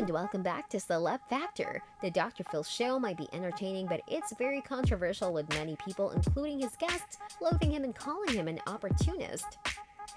and welcome back to Celeb Factor. The Dr. Phil show might be entertaining, but it's very controversial with many people, including his guests, loathing him and calling him an opportunist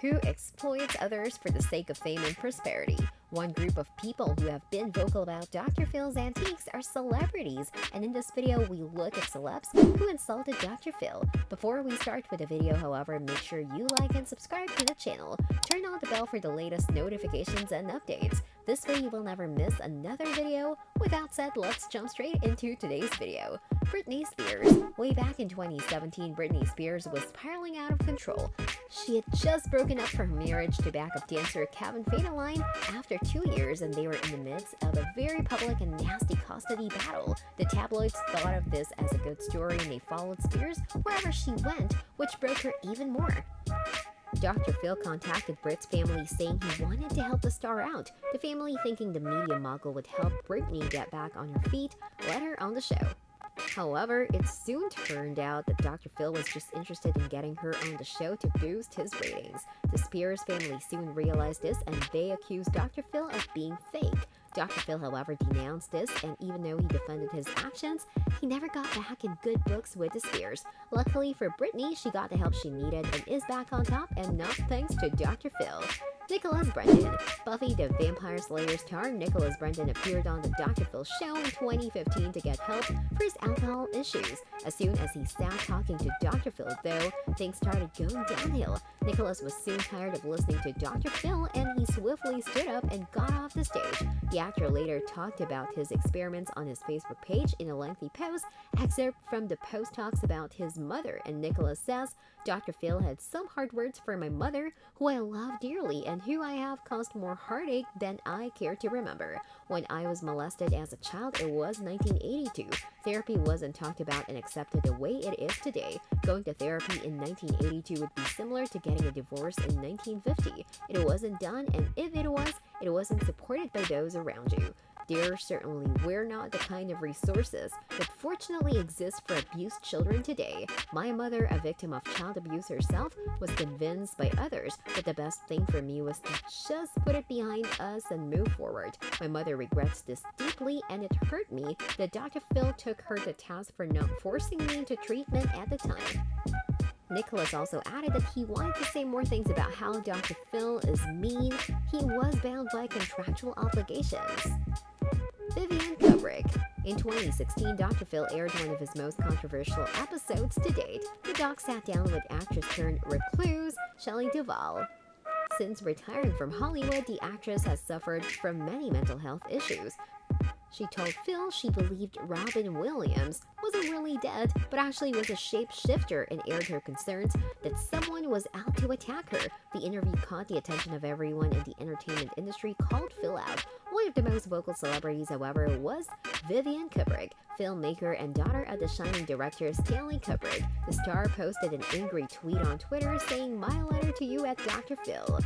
who exploits others for the sake of fame and prosperity. One group of people who have been vocal about Dr. Phil's antiques are celebrities, and in this video we look at celebs who insulted Dr. Phil. Before we start with the video, however, make sure you like and subscribe to the channel. Turn on the bell for the latest notifications and updates. This way you will never miss another video. With that said, let's jump straight into today's video. Britney Spears. Way back in 2017, Britney Spears was spiraling out of control. She had just broken up from her marriage to backup dancer Kevin Federline after 2 years, and they were in the midst of a very public and nasty custody battle. The tabloids thought of this as a good story, and they followed Spears wherever she went, which broke her even more. Dr. Phil contacted Brit's family saying he wanted to help the star out. The family, thinking the media mogul would help Britney get back on her feet, let her on the show. However, it soon turned out that Dr. Phil was just interested in getting her on the show to boost his ratings. The Spears family soon realized this, and they accused Dr. Phil of being fake. Dr. Phil, however, denounced this, and even though he defended his actions, he never got back in good books with the Spears. Luckily for Britney, she got the help she needed and is back on top, and not thanks to Dr. Phil. Nicholas Brendon. Buffy the Vampire Slayer star Nicholas Brendon appeared on the Dr. Phil show in 2015 to get help for his alcohol issues. As soon as he sat talking to Dr. Phil, though, things started going downhill. Nicholas was soon tired of listening to Dr. Phil, and he swiftly stood up and got off the stage. The actor later talked about his experiments on his Facebook page in a lengthy post. Excerpt from the post talks about his mother, and Nicholas says, "Dr. Phil had some hard words for my mother, who I love dearly and who I have caused more heartache than I care to remember. When I was molested as a child, it was 1982. Therapy wasn't talked about and accepted the way it is today. Going to therapy in 1982 would be similar to getting a divorce in 1950. It wasn't done, and if it was, it wasn't supported by those around you. There certainly were not the kind of resources that fortunately exist for abused children today. My mother, a victim of child abuse herself, was convinced by others that the best thing for me was to just put it behind us and move forward. My mother regrets this deeply, and it hurt me that Dr. Phil took her to task for not forcing me into treatment at the time." Nicholas also added that he wanted to say more things about how Dr. Phil is mean. He was bound by contractual obligations. Vivian Kubrick. In 2016, Dr. Phil aired one of his most controversial episodes to date. The doc sat down with actress turned recluse Shelley Duvall. Since retiring from Hollywood, the actress has suffered from many mental health issues. She told Phil she believed Robin Williams wasn't really dead, but actually was a shapeshifter, and aired her concerns that someone was out to attack her. The interview caught the attention of everyone in the entertainment industry, called Phil out. One of the most vocal celebrities, however, was Vivian Kubrick, filmmaker and daughter of the Shining director Stanley Kubrick. The star posted an angry tweet on Twitter saying, "My letter to you at Dr. Phil.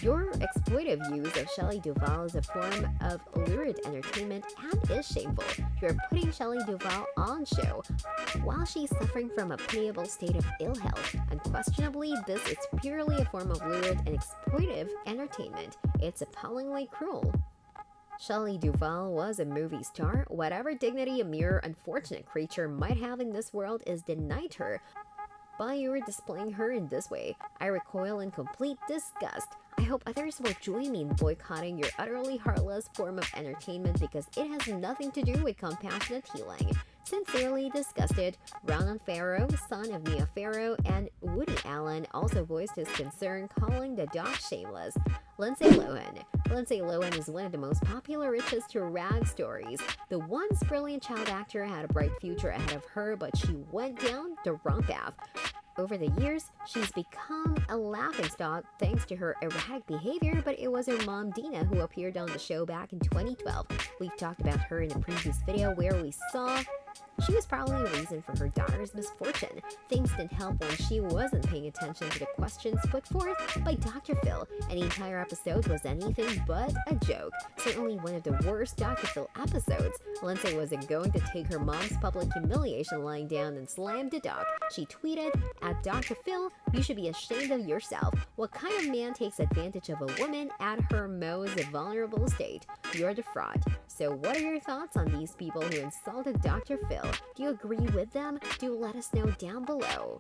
Your exploitive use of Shelley Duvall is a form of lurid entertainment and is shameful. You're putting Shelley Duvall on show while she's suffering from a pitiable state of ill health. Unquestionably, this is purely a form of lurid and exploitive entertainment. It's appallingly cruel." Shelley Duvall was a movie star. Whatever dignity a mere unfortunate creature might have in this world is denied her by your displaying her in this way. I recoil in complete disgust. I hope others will join me in boycotting your utterly heartless form of entertainment because it has nothing to do with compassionate healing. Sincerely disgusted. Ronan Farrow, son of Mia Farrow, and Woody Allen also voiced his concern, calling the doc shameless. Lindsay Lohan. Lindsay Lohan is one of the most popular riches to rag stories. The once brilliant child actor had a bright future ahead of her, but she went down the wrong path. Over the years, she's become a laughingstock thanks to her erratic behavior, but it was her mom Dina who appeared on the show back in 2012. We've talked about her in a previous video where we saw she was probably a reason for her daughter's misfortune. Things didn't help when she wasn't paying attention to the questions put forth by Dr. Phil, and the entire episode was anything but a joke. Certainly one of the worst Dr. Phil episodes. Lindsay wasn't going to take her mom's public humiliation lying down and slam the doc. She tweeted, "At Dr. Phil, you should be ashamed of yourself. What kind of man takes advantage of a woman at her most vulnerable state? You're the fraud." So what are your thoughts on these people who insulted Dr. Phil? Do you agree with them? Do let us know down below.